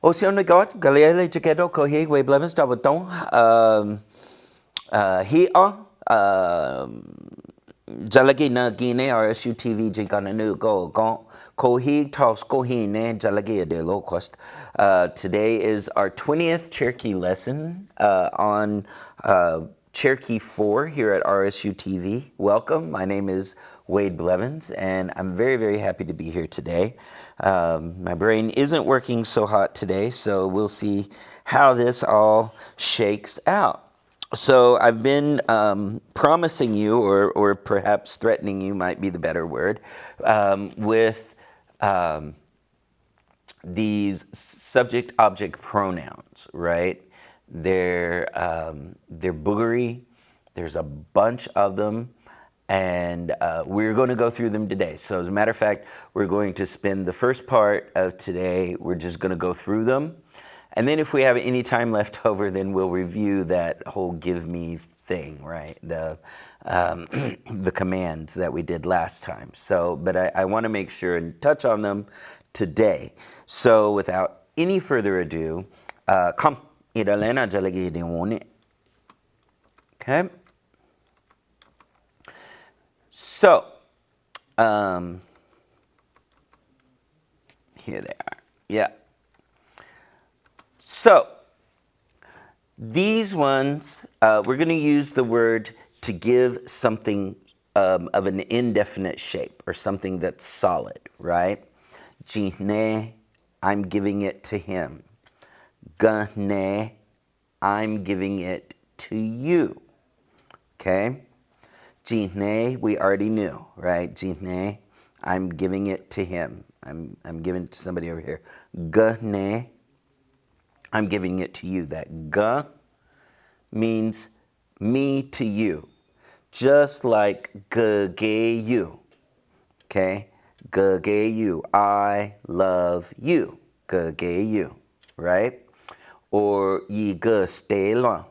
Ocean God, Galilei Jakedo, Kohi, We Blevins, Dabaton, he Jalagi na Gine, RSU TV, Jigana Nu Go, Kohi, Tos Kohine, Jalagi de Low Cost. Today is our 20th Cherokee lesson on Cherokee 4 here at RSU TV. Welcome. My name is Wade Blevins, and I'm very, very happy to be here today. My brain isn't working so hot today, so we'll see how this all shakes out. So I've been promising you, or perhaps threatening you might be the better word, with these subject-object pronouns, right? They're boogery. There's a bunch of them, and we're going to go through them today. So as a matter of fact, we're going to spend the first part of today, we're just going to go through them. And then if we have any time left over, then we'll review that whole give me thing, right? The commands that we did last time. So, but I want to make sure and touch on them today. So without any further ado, come. Okay. So, here they are. Yeah. So, these ones, we're going to use the word to give something of an indefinite shape or something that's solid, right? Jine, I'm giving it to him. Gane, I'm giving it to you. Okay? Jine, we already knew, right? Jine, I'm giving it to him. I'm giving it to somebody over here. Gane, I'm giving it to you. That ga means me to you. Just like ge you. Okay? Ge you. I love you. Ge you. Right? Or yi ge stela.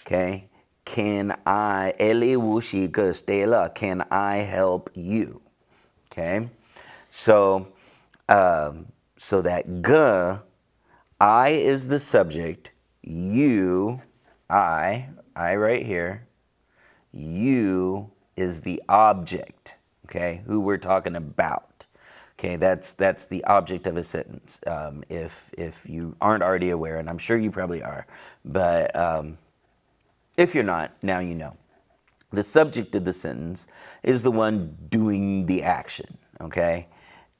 Okay? Can I, eli wushi ge stela. Can I help you? Okay? So that ge, I is the subject, you, I right here, you is the object, okay, who we're talking about. Okay, that's the object of a sentence, if you aren't already aware, and I'm sure you probably are, but if you're not, now you know. The subject of the sentence is the one doing the action, okay?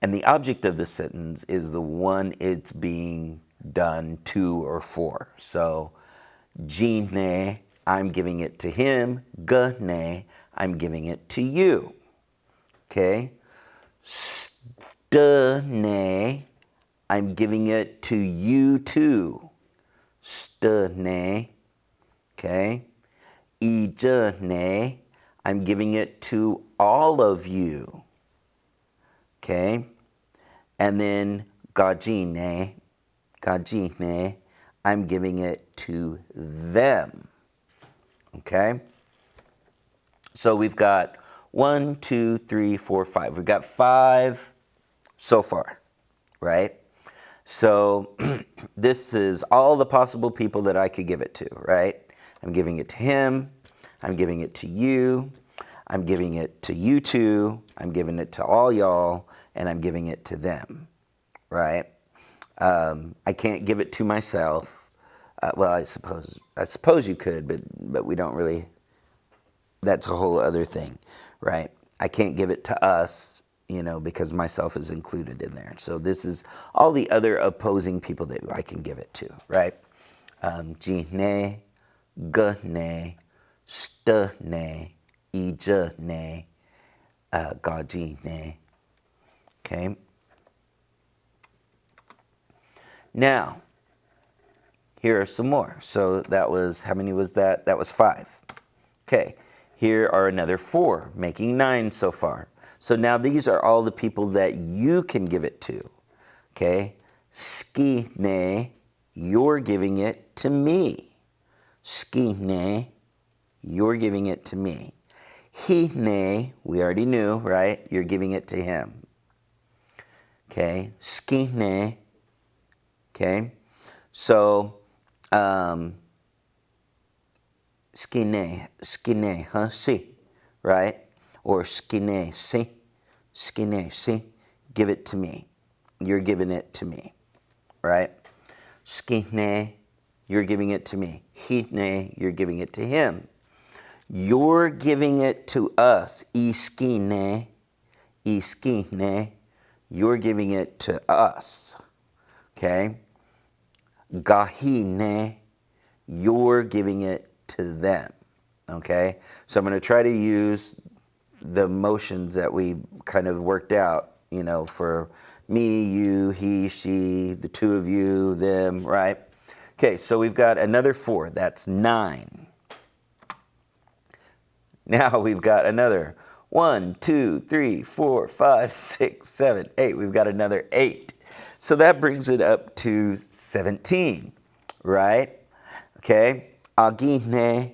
And the object of the sentence is the one it's being done to or for. So, Jine, I'm giving it to him. Gane, I'm giving it to you. Okay? Stane, I'm giving it to you too. Stane. Okay? Ijane, I'm giving it to all of you. Okay? And then Gajine, I'm giving it to them. Okay? So we've got 1, 2, 3, 4, 5. We've got 5 so far, right? So this is all the possible people that I could give it to, right? I'm giving it to him. I'm giving it to you. I'm giving it to you two. I'm giving it to all y'all. And I'm giving it to them, right? I can't give it to myself. Well, I suppose you could, but we don't really. That's a whole other thing, right? I can't give it to us, because myself is included in there. So this is all the other opposing people that I can give it to, right? Jine, gane, stane, ijane, gajine. Okay. Now, here are some more. So that was, how many was that? That was 5. Okay. Here are another 4, making 9 so far. So now these are all the people that you can give it to. Okay. Skine, you're giving it to me. Skine, you're giving it to me. Hine, we already knew, right? You're giving it to him. Okay. Skine. Okay. So, skine, huh? Si, right? Or skine, si, give it to me. You're giving it to me, right? Skine, you're giving it to me. Hine, you're giving it to him. You're giving it to us. Iskine, you're giving it to us. Okay? Gahine, you're giving it to them. Okay? So I'm going to try to use the motions that we kind of worked out, for me, you, he, she, the two of you, them, right? Okay, so we've got another 4. That's 9. Now we've got another 1, 2, 3, 4, 5, 6, 7, 8. We've got another 8. So that brings it up to 17, right? Okay. Agine,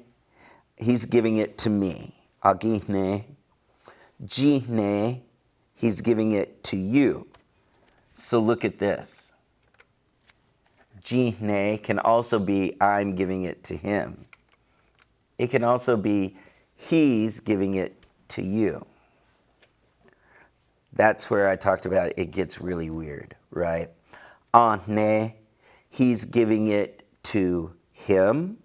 he's giving it to me. Agine. Jine, he's giving it to you. So look at this. Jine can also be I'm giving it to him. It can also be he's giving it to you. That's where I talked about it gets really weird, right? Ane, he's giving it to him,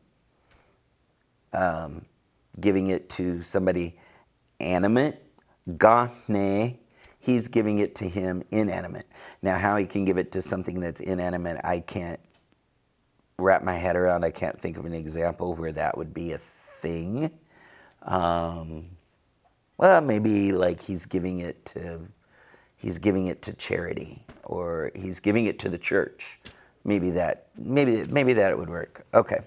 giving it to somebody animate. Gane, he's giving it to him inanimate. Now, how he can give it to something that's inanimate, I can't wrap my head around. I can't think of an example where that would be a thing. Well, maybe like he's giving it to charity, or he's giving it to the church. Maybe that would work. Okay.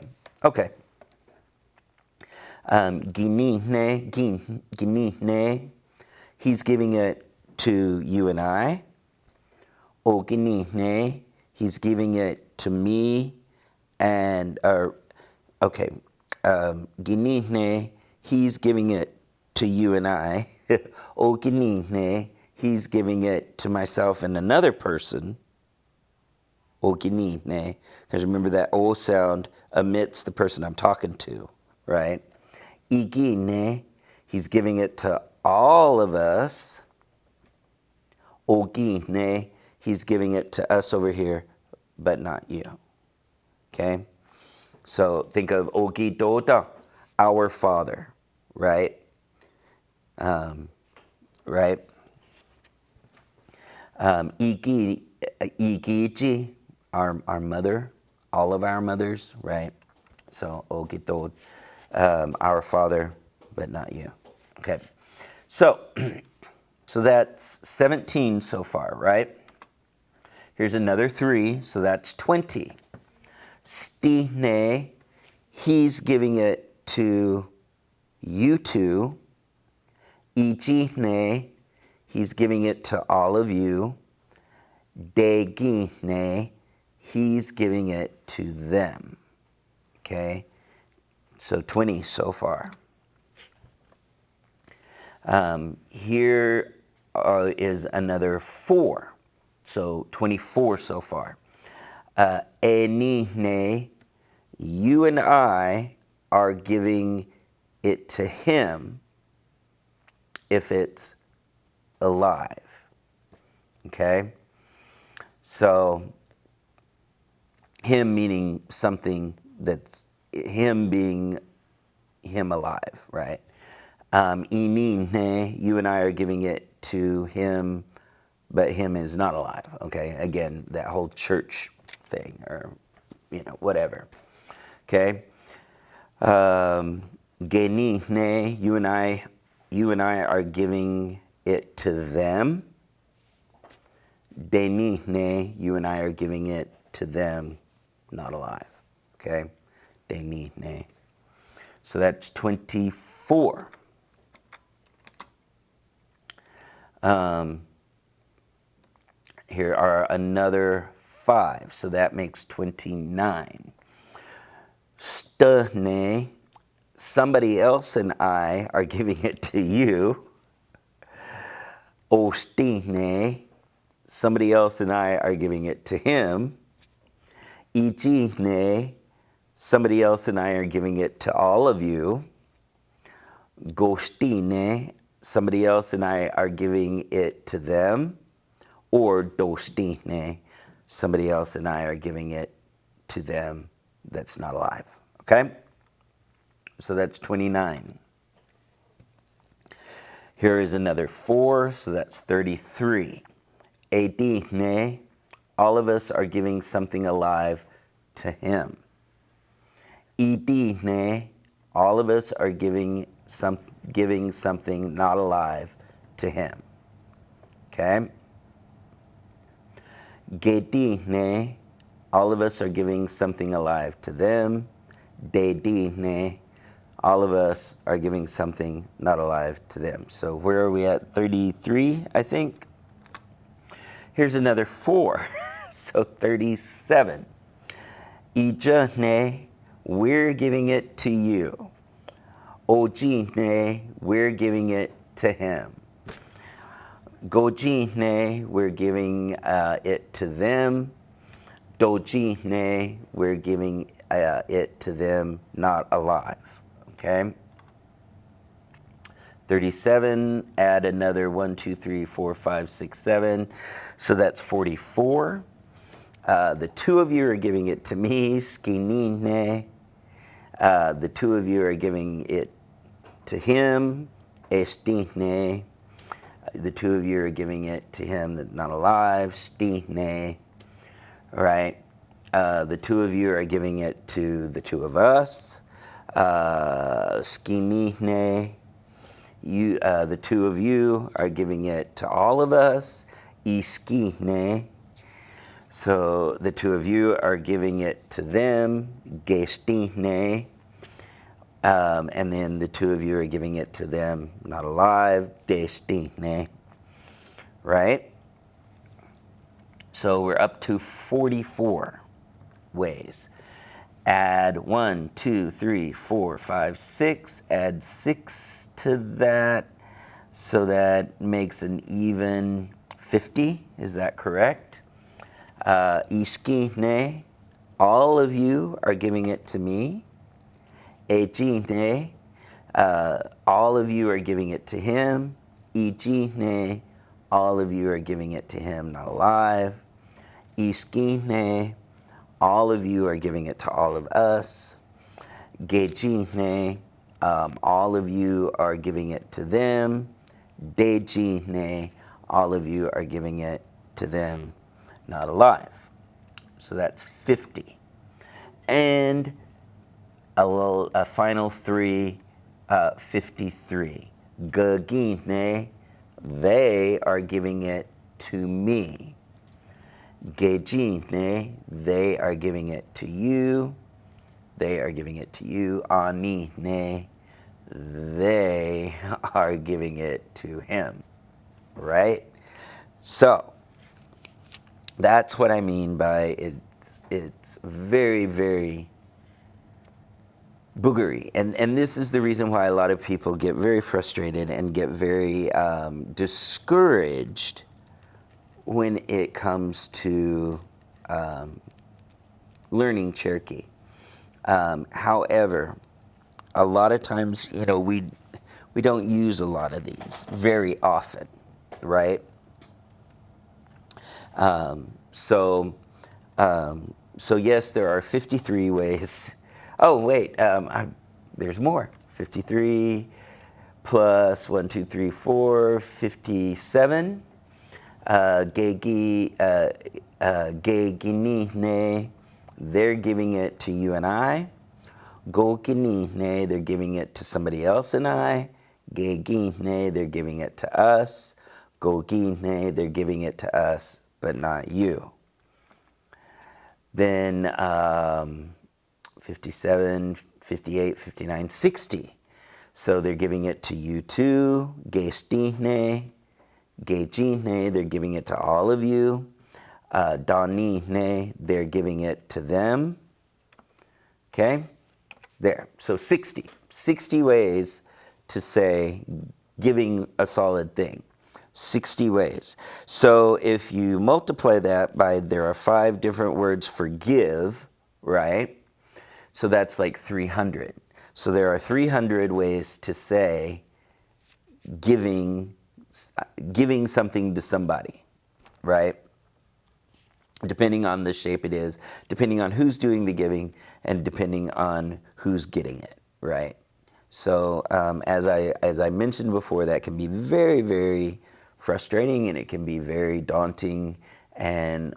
Ginihne, he's giving it to you and I. O ginihne, he's giving it to me and ginihne, he's giving it to you and I. O ginihne, he's giving it to myself and another person. O ginihne, because remember that O sound omits the person I'm talking to, right? Igine, he's giving it to all of us. Ogine, he's giving it to us over here, but not you. Okay? So think of Ogidoda, our Father, right? Right? Igiji, our mother, all of our mothers, right? So Ogidod, our Father, but not you. Okay. So that's 17 so far, right? Here's another 3, so that's 20. Stine, he's giving it to you two. Ijine, he's giving it to all of you. Degine, he's giving it to them. Okay? So 20 so far. Here is another 4. So 24 so far. Enine, you and I are giving it to him if it's alive. Okay? So him meaning something that's him being him alive, right? Inine, you and I are giving it to him, but him is not alive. Okay, again, that whole church thing, or whatever. Okay. Genine, you and I are giving it to them. Denine, you and I are giving it to them, not alive. Okay, denine. So that's 24. Here are another 5, so that makes 29. Stune, somebody else and I are giving it to you. Ostine, somebody else and I are giving it to him. Ichine, somebody else and I are giving it to all of you. Gostine, somebody else and I are giving it to them. Or dostine, somebody else and I are giving it to them that's not alive. Okay? So that's 29. Here is another 4, so that's 33. Edine, all of us are giving something alive to him. Idine, all of us are giving something not alive to him. Okay? Gedine, all of us are giving something alive to them. Dedine, all of us are giving something not alive to them. So where are we at? 33, I think. Here's another 4, so 37. Ijane, we're giving it to you. Ojine, we're giving it to him. Gojine, we're giving it to them. Dojine, we're giving it to them not alive. Okay? 37, add another 1, 2, 3, 4, 5, 6, 7. So that's 44. The 2 of you are giving it to me. Skinine. The 2 of you are giving it to him. Estine. The 2 of you are giving it to him that's not alive. Stine. Right? The 2 of you are giving it to the 2 of us. Skinine. The 2 of you are giving it to all of us. Iskine. So the 2 of you are giving it to them. Gestine. And then the 2 of you are giving it to them not alive. Destine. Right? So we're up to 44 ways. Add 1, 2, 3, 4, 5, 6. Add 6 to that. So that makes an even 50. Is that correct? Iskine, all of you are giving it to me. Ejine, all of you are giving it to him. Ijine, all of you are giving it to him not alive. Iskine, all of you are giving it to all of us. Gejine, all of you are giving it to them. Dejine, all of you are giving it to them not alive. So that's 50. And a final 3, 53. Gagine, they are giving it to me. Gejine, they are giving it to you. They are giving it to you. Anine, they are giving it to him. Right? So, that's what I mean by it's very, very boogery. And this is the reason why a lot of people get very frustrated and get very discouraged when it comes to learning Cherokee. However, a lot of times, we don't use a lot of these very often, right? So yes, there are 53 ways. Oh, wait, there's more. 53 plus 1, 2, 3, 4, 57. Geginine, they're giving it to you and I. Gokinine, they're giving it to somebody else and I. Gegine, they're giving it to us. Gogine, they're giving it to us, but not you. Then 57, 58, 59, 60. So they're giving it to you too. Gestine, Gejine, they're giving it to all of you. Danine, they're giving it to them. Okay? There. So 60. 60 ways to say giving a solid thing. 60 ways. So if you multiply that by, there are 5 different words for give, right? So that's like 300. So there are 300 ways to say giving something to somebody, right? Depending on the shape it is, depending on who's doing the giving, and depending on who's getting it, right? So as I mentioned before, that can be very, very frustrating, and it can be very daunting and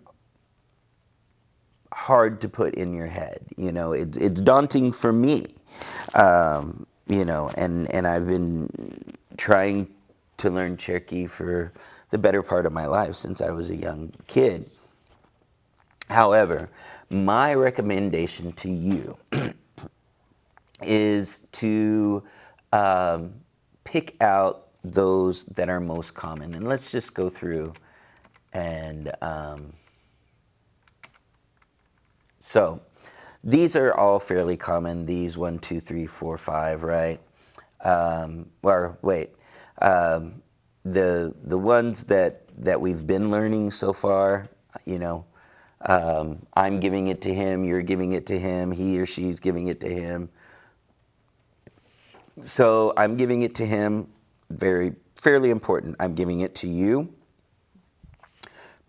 hard to put in your head. You know, it's daunting for me. You know, and I've been trying to learn Cherokee for the better part of my life, since I was a young kid. However, my recommendation to you is to pick out those that are most common. And let's just go through and so these are all fairly common. These 1, 2, 3, 4, 5, right? Or wait, the ones that we've been learning so far, you know, I'm giving it to him, you're giving it to him, he or she's giving it to him. So I'm giving it to him, fairly important. I'm giving it to you,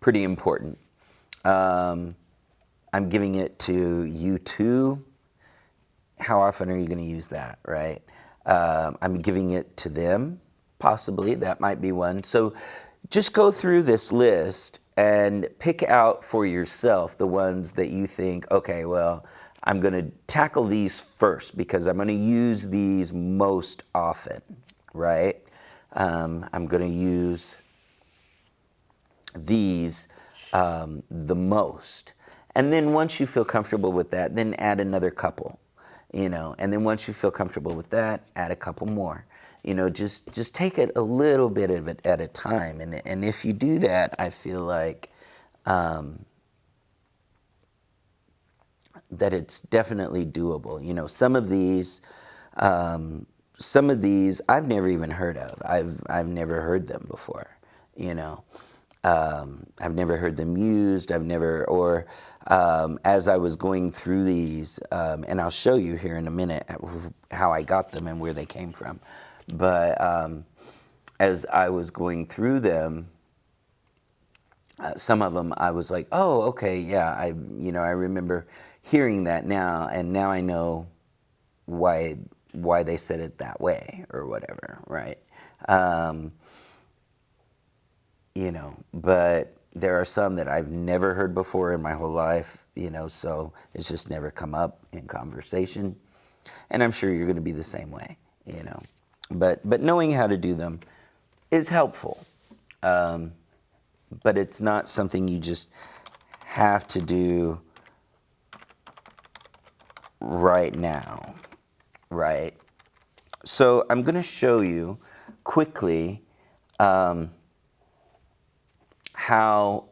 pretty important. I'm giving it to you too. How often are you going to use that, right? I'm giving it to them, possibly. That might be one. So just go through this list and pick out for yourself the ones that you think, okay, well, I'm going to tackle these first because I'm going to use these most often, right? I'm going to use these the most. And then once you feel comfortable with that, then add another couple, you know. And then once you feel comfortable with that, add a couple more. You know, just take it a little bit of it at a time. And if you do that, I feel like that it's definitely doable. You know, some of these I've never even heard of. I've never heard them before, you know. I've never heard them used. As I was going through these, and I'll show you here in a minute how I got them and where they came from. But as I was going through them, some of them I was like, oh, okay, yeah, I remember hearing that now, and now I know why they said it that way or whatever, right? You know, but there are some that I've never heard before in my whole life, you know, so it's just never come up in conversation. And I'm sure you're going to be the same way, you know. But knowing how to do them is helpful. But it's not something you just have to do right now, right? So I'm going to show you quickly how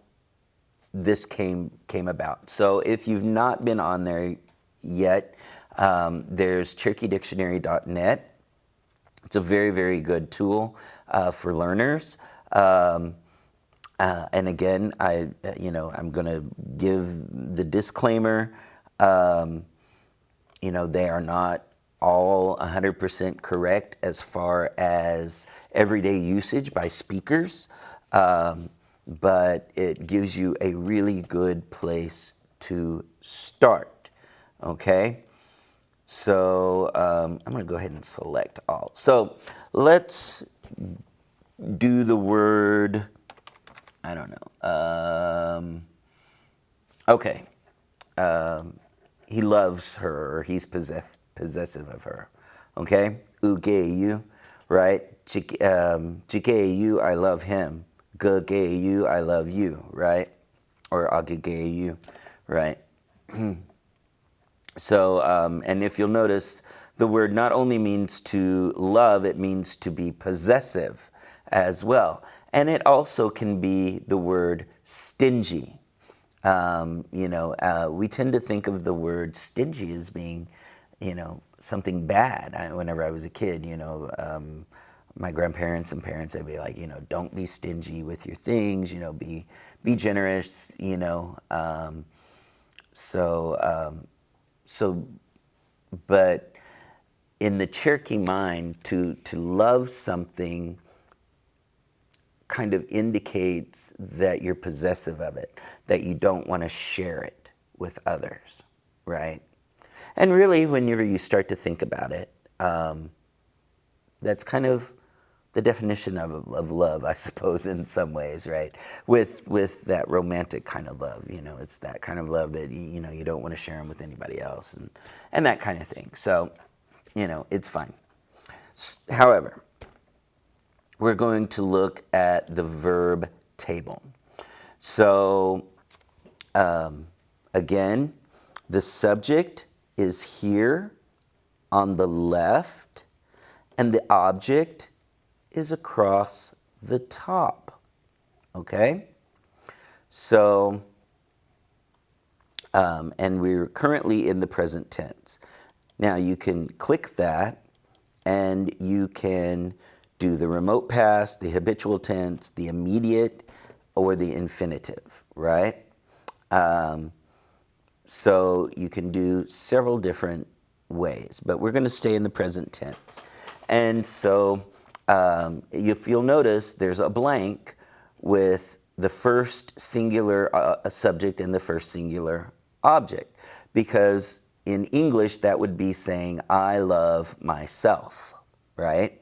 this came about. So if you've not been on there yet, there's CherokeeDictionary.net. It's a very, very good tool for learners. And again, I'm going to give the disclaimer. You know, they are not all 100% correct as far as everyday usage by speakers. But it gives you a really good place to start, okay? So I'm going to go ahead and select all. So let's do the word, I don't know. Okay. He loves her, or he's possessive of her, okay? Ugeyu, right? Chikeyu, I love him. Gugeyu, I love you, right? Or agegeyu, right? So, and if you'll notice, the word not only means to love, it means to be possessive as well. And it also can be the word stingy. We tend to think of the word stingy as being, something bad. Whenever I was a kid, my grandparents and parents, they'd be like, don't be stingy with your things, be generous, so, but in the Cherokee mind, to love something kind of indicates that you're possessive of it, that you don't want to share it with others, right? And really, whenever you start to think about it, that's kind of the definition of love, I suppose, in some ways, right? With that romantic kind of love, it's that kind of love that you don't want to share them with anybody else, and that kind of thing. So, it's fine. However, we're going to look at the verb table. So, again, the subject is here on the left, and the object is across the top, okay? So, and we're currently in the present tense. Now you can click that and you can do the remote past, the habitual tense, the immediate, or the infinitive, right? So you can do several different ways, but we're going to stay in the present tense. And so if you'll notice, there's a blank with the first singular subject and the first singular object, because in English that would be saying, I love myself, right?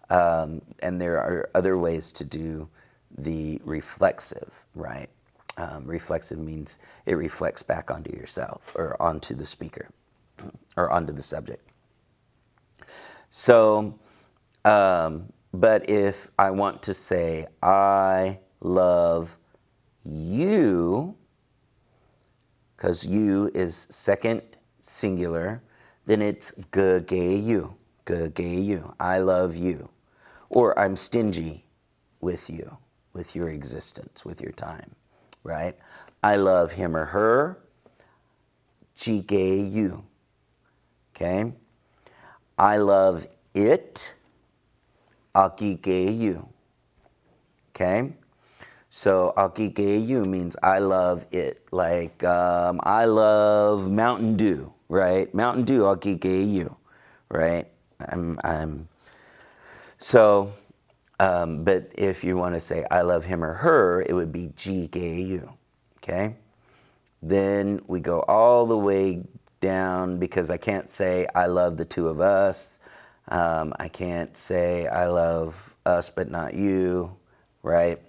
And there are other ways to do the reflexive, right? Reflexive means it reflects back onto yourself or onto the speaker or onto the subject. So, but if I want to say, I love you, because you is second singular, then it's you. I love you. Or I'm stingy with you, with your existence, with your time, right? I love him or her, you. Okay? I love it, you. Okay? So you means I love it. Like I love Mountain Dew, right? Mountain Dew, you, right? So, but if you want to say I love him or her, it would be you. Okay? Then we go all the way down, because I can't say I love the two of us. I can't say I love us but not you, right?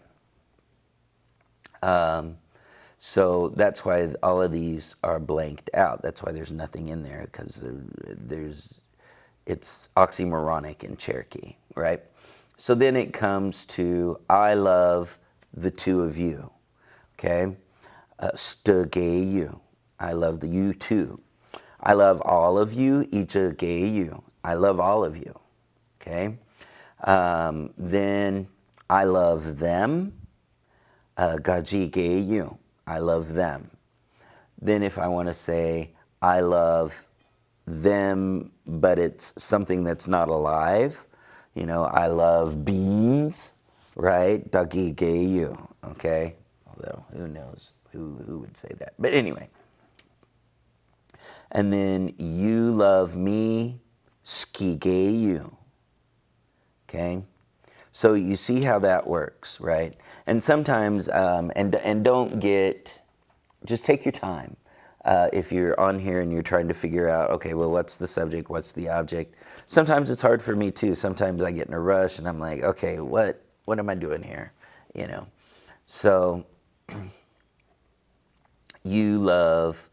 So that's why all of these are blanked out. That's why there's nothing in there, because it's oxymoronic in Cherokee, right? So then it comes to I love the two of you, okay? you. I love you too. I love all of you, you. I love all of you, okay? Then I love them, you. I love them. Then if I want to say I love them, but it's something that's not alive, I love beans, right? you, okay? Although, who knows who would say that. But anyway. And then you love me, you, okay? So you see how that works, right? And sometimes, and don't get, just take your time. If you're on here and you're trying to figure out, okay, well, what's the subject, what's the object? Sometimes it's hard for me too. Sometimes I get in a rush and I'm like, okay, what am I doing here? So you love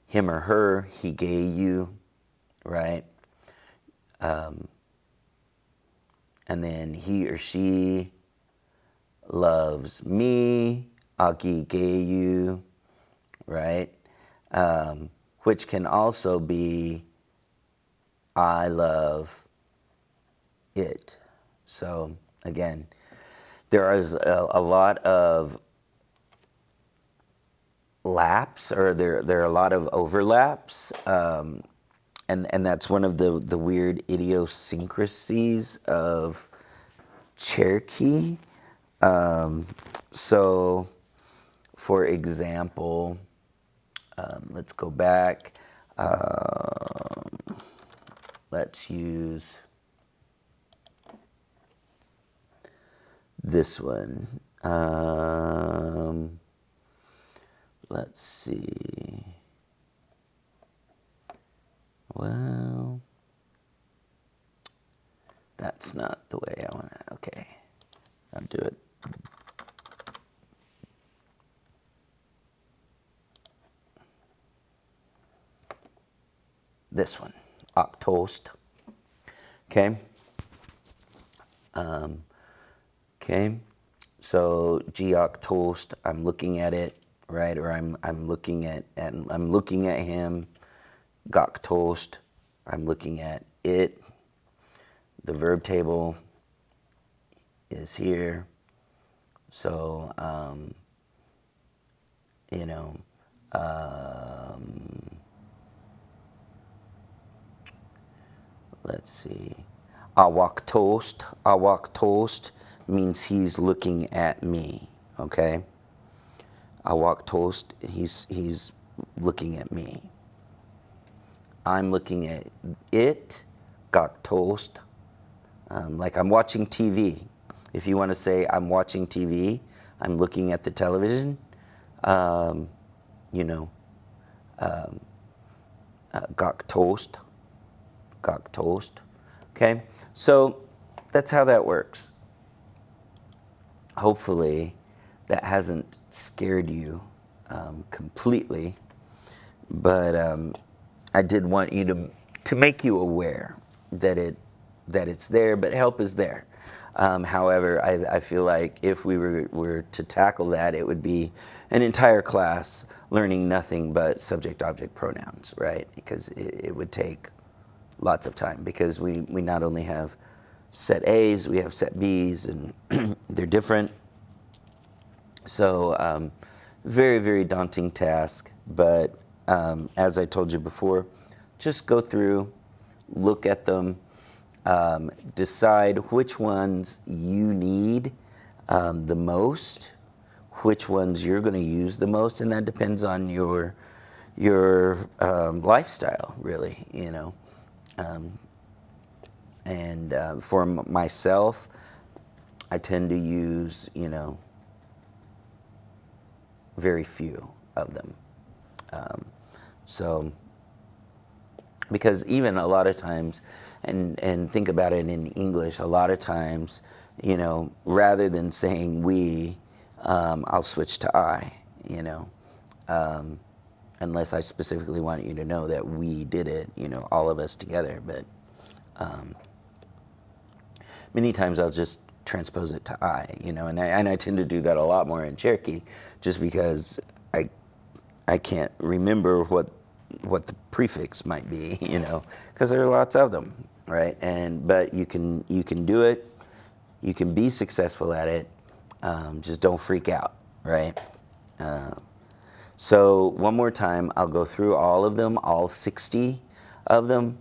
him or her, you, right? And then he or she loves me, you, right? Which can also be I love it. So again, there is a lot of laps, or there are a lot of overlaps and that's one of the weird idiosyncrasies of Cherokee. So, for example, let's go back. Let's use this one. Let's see. Well, that's not the way I want to. Okay, I'll do it. This one, octoast. Okay. Okay. So geoctoast, I'm looking at it, right? Or I'm looking at I'm looking at him. Goktoast, I'm looking at it. The verb table is here. So you know, let's see. Awak toast means he's looking at me. Okay. Awak toast, he's looking at me. I'm looking at it. Gok toast. Like I'm watching TV. If you want to say I'm watching TV, I'm looking at the television. You know, gok toast. Gok toast. Okay, so that's how that works. Hopefully, that hasn't scared you completely, but I did want you to make you aware that it's there, but help is there. However, I feel like if we were to tackle that, it would be an entire class learning nothing but subject-object pronouns, right? Because it would take lots of time, because we not only have set A's, we have set B's, and they're different. So very, very daunting task, but as I told you before, just go through, look at them, decide which ones you need the most, which ones you're going to use the most, and that depends on your lifestyle, really, you know. And for myself, I tend to use, you know, very few of them. So, because even a lot of times, and think about it in English, a lot of times, you know, rather than saying we, I'll switch to I, you know, unless I specifically want you to know that we did it, you know, all of us together. But many times I'll just transpose it to I, you know, and I tend to do that a lot more in Cherokee, just because I can't remember what the prefix might be, you know, because there are lots of them, right? But you can do it, you can be successful at it, just don't freak out, right? So one more time, I'll go through all of them, all 60 of them,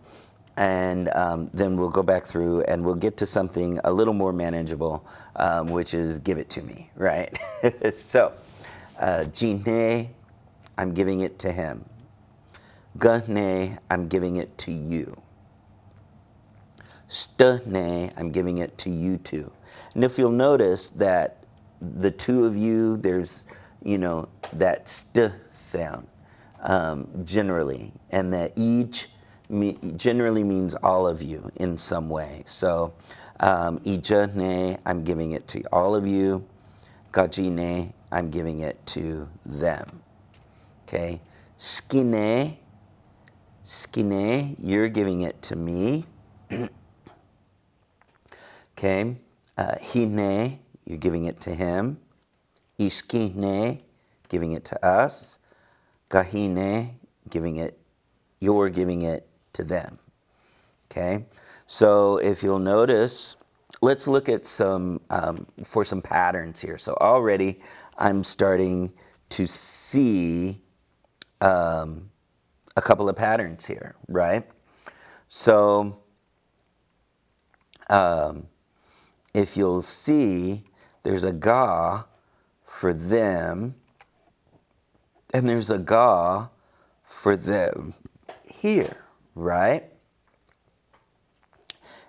and then we'll go back through and we'll get to something a little more manageable, which is give it to me, right? So, Jine, I'm giving it to him. Gane, I'm giving it to you. Stne, I'm giving it to you too. And if you'll notice that the two of you, there's, you know, that st sound generally, and that each generally means all of you in some way. So, ijane, I'm giving it to all of you. Gajine, I'm giving it to them. Okay. Skine, you're giving it to me. Okay. Hine, you're giving it to him. Iskine, giving it to us. Gahine, you're giving it to them. Okay. So if you'll notice, let's look at some patterns here. So already I'm starting to see a couple of patterns here, right? So if you'll see, there's a ga for them, and there's a ga for them here, right?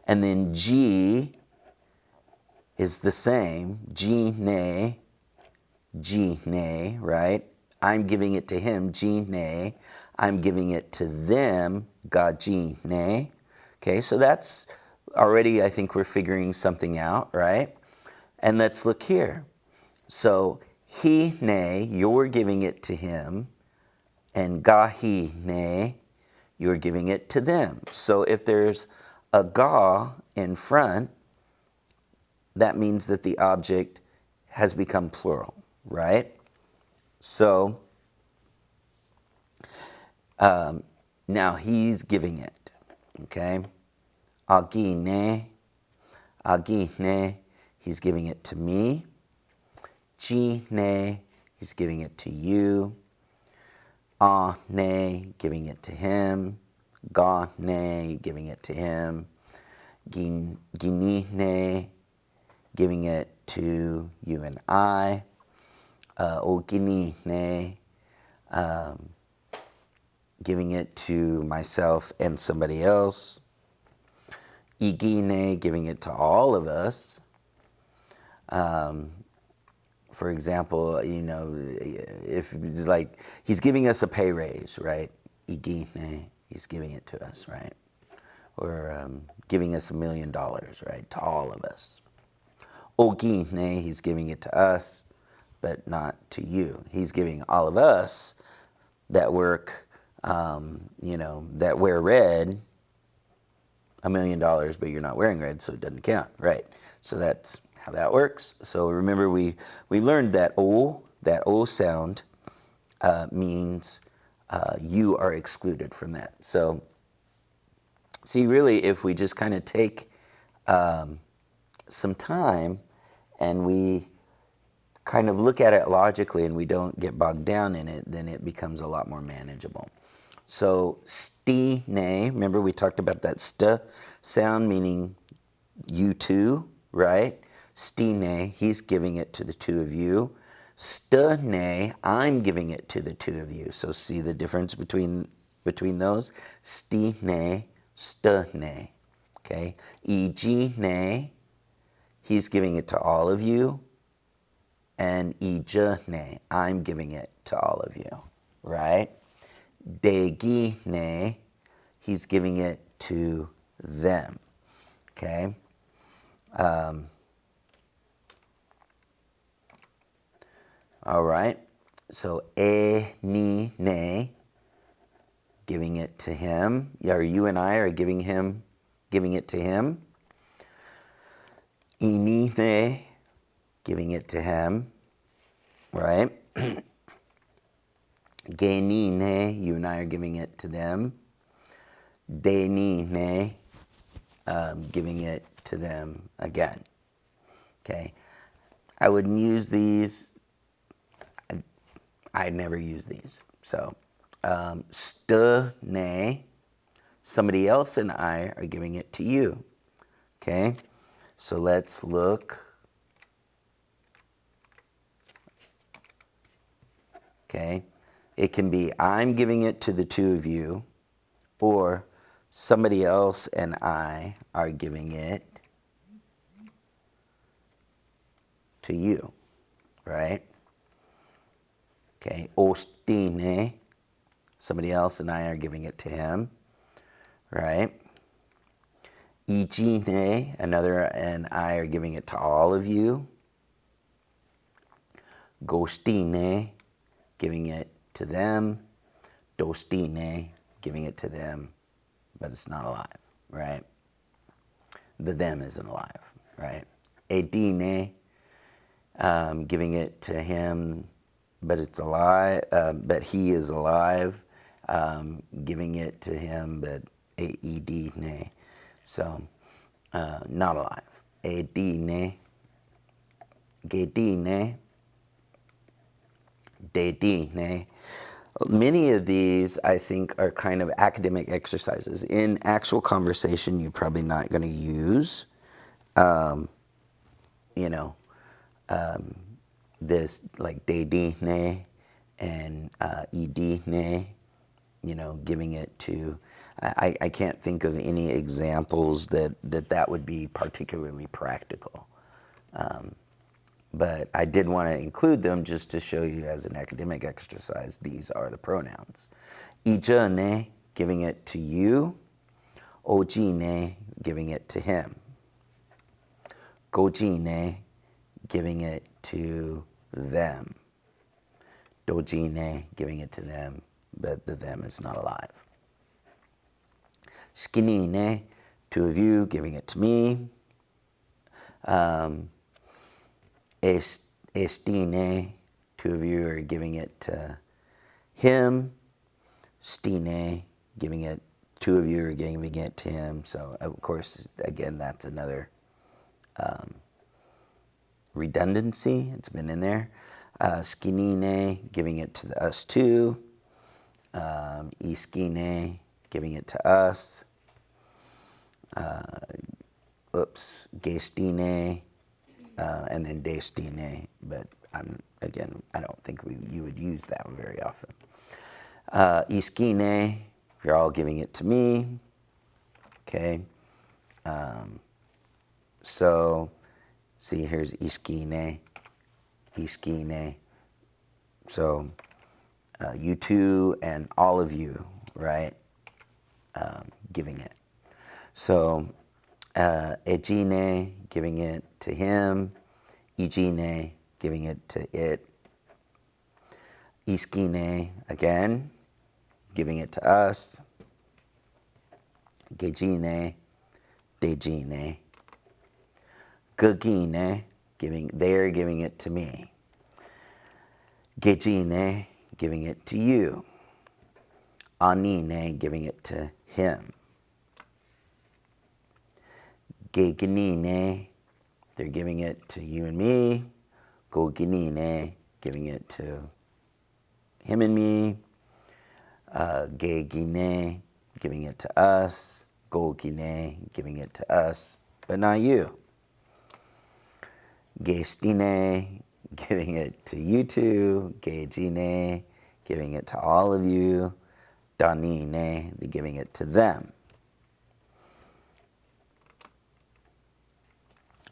And then G is the same, G, ne, right? I'm giving it to him, G, ne. I'm giving it to them, ga, G, ne. Okay, so that's already, I think we're figuring something out, right? And let's look here. So he, ne, you're giving it to him, and ga, he, ne, you're giving it to them. So if there's a ga in front, that means that the object has become plural, right? So now he's giving it, okay? Agine, agine, he's giving it to me. Gine, he's giving it to you. Ne, giving it to him. Gane, giving it to him. Ginine, giving it to you and I. Oginine, giving it to myself and somebody else. Igine, giving it to all of us. For example, you know, if it's like he's giving us a pay raise, right? Igine, he's giving it to us, right? Or giving us $1 million, right? To all of us. Ogine, he's giving it to us, but not to you. He's giving all of us that work, you know, that wear red, $1 million, but you're not wearing red, so it doesn't count, right? So that's how that works. So remember, we learned that O sound means you are excluded from that. So see, really, if we just kind of take some time and we kind of look at it logically and we don't get bogged down in it, then it becomes a lot more manageable. So stine, remember we talked about that st sound meaning you two, right? Stine, he's giving it to the two of you. Stune, I'm giving it to the two of you. So see the difference between those? Stine, stune. Okay. Igine, he's giving it to all of you. And ijane, I'm giving it to all of you, right? Degine, he's giving it to them, okay? All right, so ni ne, giving it to him. Or you and I are giving it to him. Ini ne, giving it to him, right? Geni ne, you and I are giving it to them. Deni ne, giving it to them again. Okay, I wouldn't use these. I never use these. So, ne, somebody else and I are giving it to you. Okay, so let's look. Okay, it can be I'm giving it to the two of you, or somebody else and I are giving it to you, right? Okay, ostine, somebody else and I are giving it to him, right? Igine, another and I are giving it to all of you. Gostine, giving it to them. Dostine, giving it to them, but it's not alive, right? The them isn't alive, right? Edine, giving it to him, but it's alive, but he is alive, giving it to him, but edine, so not alive. Edine, gedine, dedine, Many of these, I think, are kind of academic exercises. In actual conversation, you're probably not going to use, you know, this like de di ne and ed ne, you know, giving it to. I can't think of any examples that would be particularly practical. But I did want to include them just to show you as an academic exercise, these are the pronouns. Ija ne, giving it to you. Oji ne, giving it to him. Goji ne, giving it to them. Doji ne, giving it to them, but the them is not alive. Shikini ne, two of you, giving it to me. Estine, two of you are giving it to him. Stine, giving it, two of you are giving it to him. So, of course, again, that's another redundancy. It's been in there. Skinine, giving it to us too. Iskine, giving it to us. Gestine, and then destine, but again, I don't think you would use that one very often. Iskine, you're all giving it to me. Okay. So, see, here's iskine, iskine. So, you two and all of you, right? Giving it. So, ejine, giving it to him. Ijine, giving it to it. Iskine, again, giving it to us. Gejine, dejine. Gugine, they're giving it to me. Gejine, giving it to you. Anine, giving it to him. Geginine, they're giving it to you and me. Goginine, giving it to him and me. Gegine, giving it to us. Gogine, giving it to us, but not you. Gestine, giving it to you two. Gejine, giving it to all of you. Danine, giving it to them.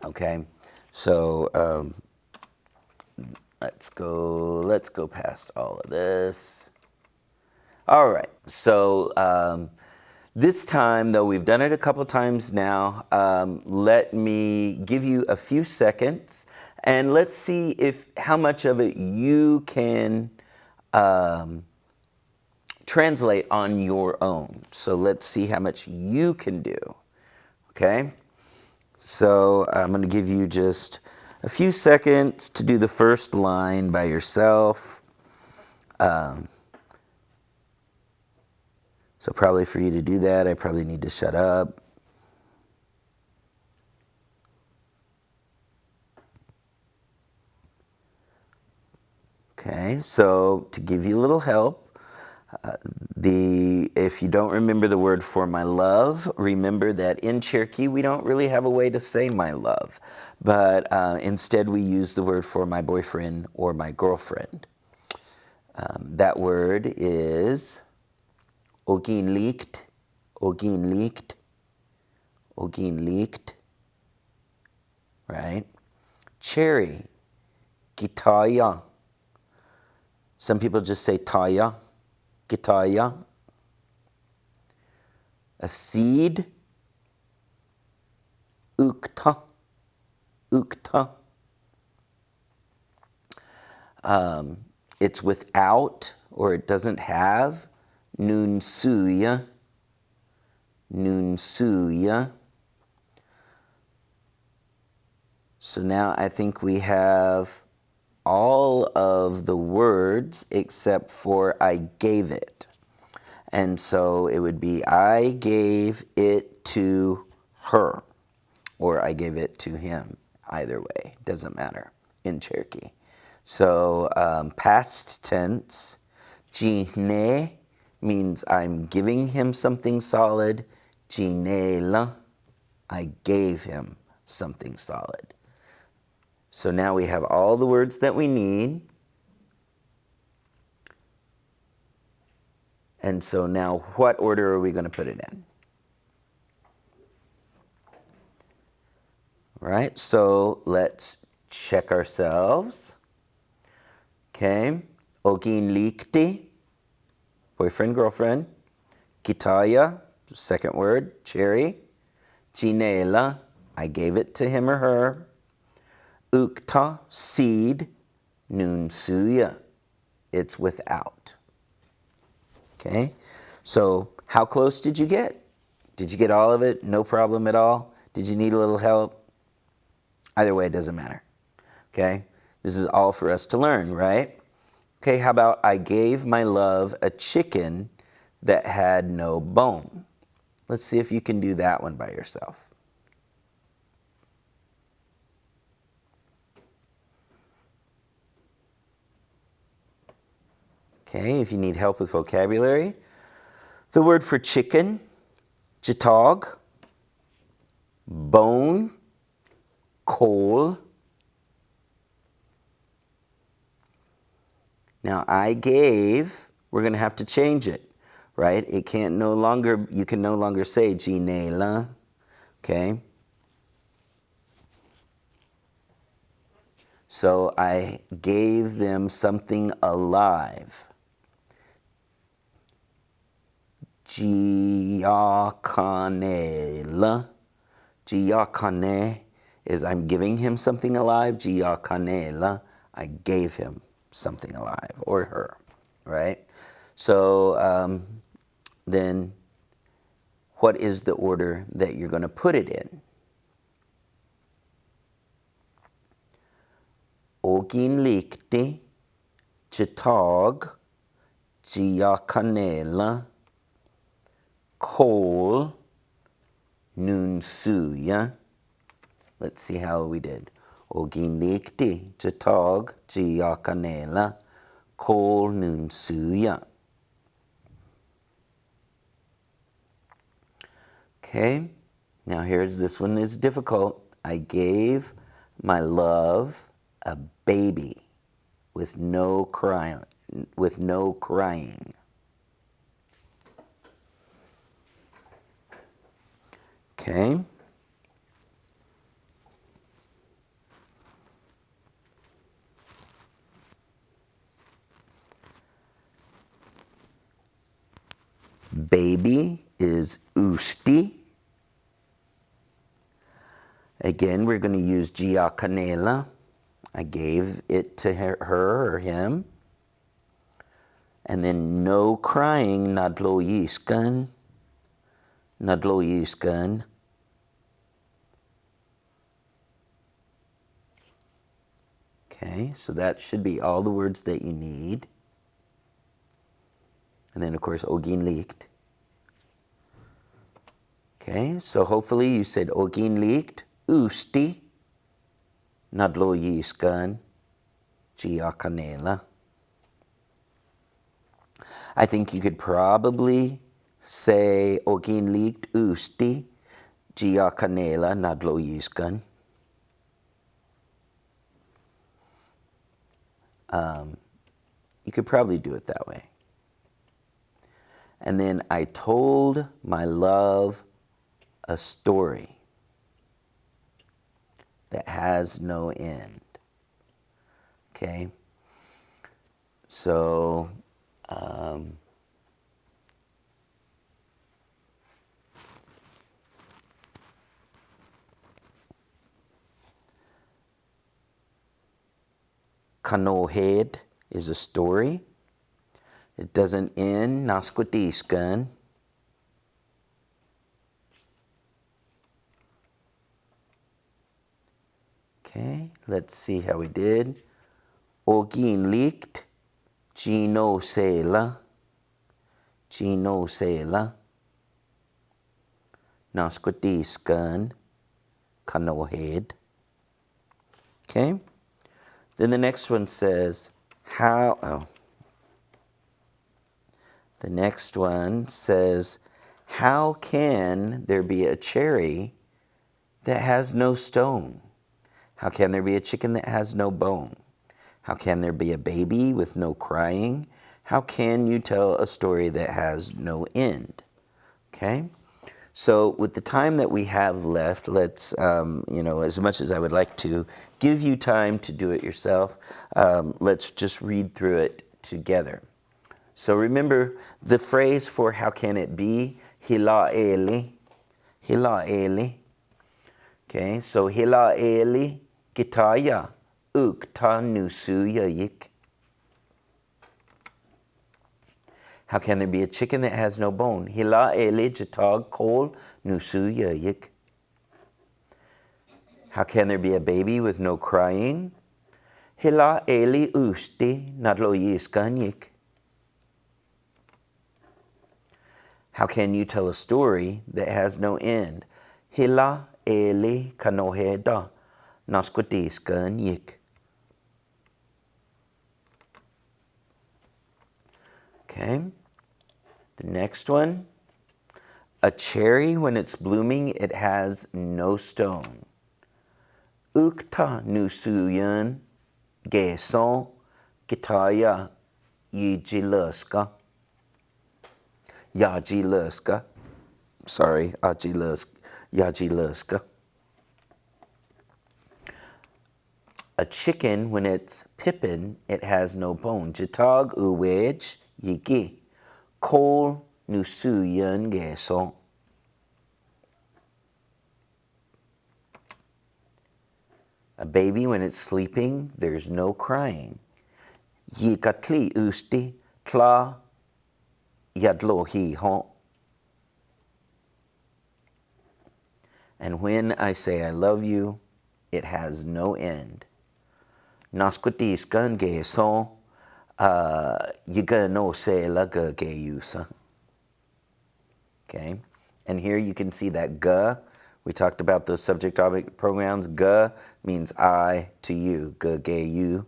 Okay, so let's go past all of this. All right, so this time, though we've done it a couple times now, let me give you a few seconds and let's see how much of it you can translate on your own. So let's see how much you can do, okay? So I'm going to give you just a few seconds to do the first line by yourself. So probably for you to do that, I probably need to shut up. Okay, so to give you a little help, if you don't remember the word for my love, remember that in Cherokee we don't really have a way to say my love, but instead we use the word for my boyfriend or my girlfriend. That word is ogin liegt, ogin liegt, ogin liegt, right? Cherry, gitaya. Some people just say taya, gitaya. A seed, ukta, ukta. It's without or it doesn't have, nunsuya, nunsuya. So now I think we have all of the words except for I gave it. And so it would be I gave it to her or I gave it to him. Either way, doesn't matter in Cherokee. So past tense, Gine means I'm giving him something solid. Ginela, I gave him something solid. So now we have all the words that we need. And so now what order are we going to put it in? All right, so let's check ourselves. Okay, Ogin likti, boyfriend, girlfriend. Kitaya, second word, cherry. Ginela, I gave it to him or her. Ukta, seed. Nunsuya, it's without. Okay, so how close did you get? Did you get all of it? No problem at all? Did you need a little help? Either way, it doesn't matter. Okay, this is all for us to learn, right? Okay, how about I gave my love a chicken that had no bone? Let's see if you can do that one by yourself. Okay, if you need help with vocabulary, the word for chicken, chitog, bone, coal. Now I gave, we're going to have to change it, right? It can't no longer, you can no longer say ginela, okay? So I gave them something alive. Giacanela. Giacane is I'm giving him something alive. Giacanela, I gave him something alive, or her, right? So then what is the order that you're going to put it in? Ogin likti, chitog, giacanela, coal, nunsuya. Let's see how we did. Ogin likti, chitog, giacanela, coal, nunsuya. Okay, now here's this one is difficult. I gave my love a baby with no crying. Okay. Baby is usti. Again, we're going to use giacanela. I gave it to her or him. And then no crying, nadloyiskan. Nadloyiskan. Okay, so that should be all the words that you need. And then, of course, ogin likt. Okay, so hopefully you said ogin likt, usti, nadloyiskan, giacanela. I think you could probably say ogin likt, usti, giacanela, nadloyiskan. You could probably do it that way. And then I told my love a story that has no end. Okay? So, kanohed is a story. It doesn't end, nasquatiskan. Okay, let's see how we did. Ogin likt, gino sela, nasquatiskan, kanohed. Okay, then the next one says, how, The next one says, how can there be a cherry that has no stone? How can there be a chicken that has no bone? How can there be a baby with no crying? How can you tell a story that has no end? Okay? So with the time that we have left, let's, as much as I would like to give you time to do it yourself, let's just read through it together. So remember the phrase for how can it be, Hila'eli, Hila'eli. Okay, so Hila'eli gitaya ukta nusuyayik. How can there be a chicken that has no bone? Hila'eli jatag kol nusuyayik. How can there be a baby with no crying? Hila'eli usti nadloyiskanyik. How can you tell a story that has no end? Hila'eli kanoheda nasquatiskanyik. Okay. The next one. A cherry, when it's blooming, it has no stone. Ukta nusuyan geson gitaya yijiluska. Yajiluska. Sorry, Yajiluska. A chicken, when it's pippin, it has no bone. Jitag uwej yigi. Kol nusuyan geson. A baby, when it's sleeping, there's no crying. Yikatli usti tla yadlohi hon. And when I say I love you, it has no end. Nasquatis gun ge son yiga no se laga ge yusa. Okay, and here you can see that ga. We talked about those subject-object pronouns. Ga means I to you. Ga ge you.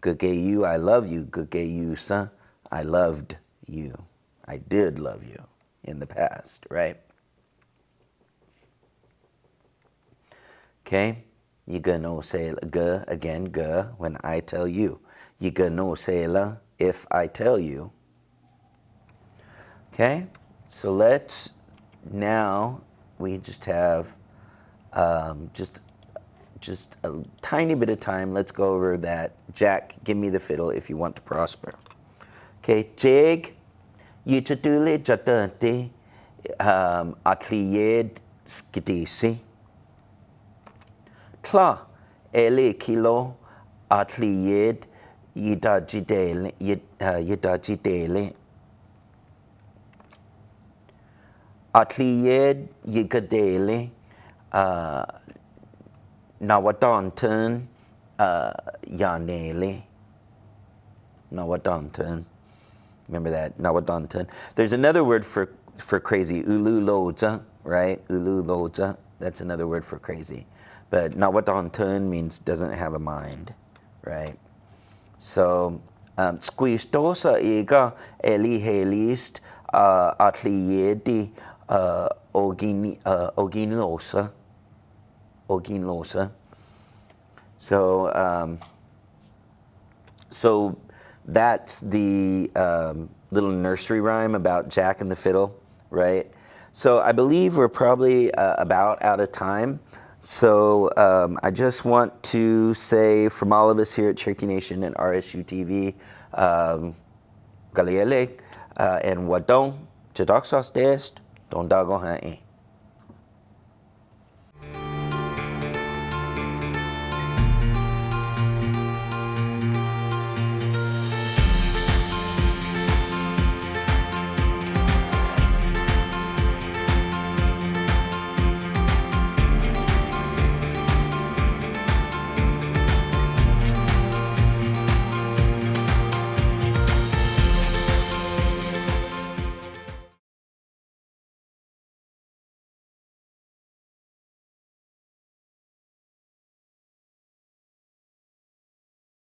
Ga ge you, I love you. Ga ge you, son, I loved you. I did love you in the past, right? Okay, you gonna say ga again, ga, when I tell you. You gonna say la if I tell you. Okay, so let's now, we just have just a tiny bit of time. Let's go over that. Jack, give me the fiddle if you want to prosper. Okay, jig, yitadule jatante, atliyed skidisi. Tla, ele kilo, atliyed yidajidele. Atliyed yigadele, nawadantan, yanele. Nawadantan. Remember that, nawadantan. There's another word for crazy, ulu loza, right? Ulu loza, that's another word for crazy. But nawadantan means doesn't have a mind, right? So, squistosa ega eli helist atliyedi oginlosa. So that's the little nursery rhyme about Jack and the Fiddle, right? So I believe we're probably about out of time. So I just want to say from all of us here at Cherokee Nation and RSU TV, Galiele and Wadon, Jadoxos Dest, Don Dago Hae.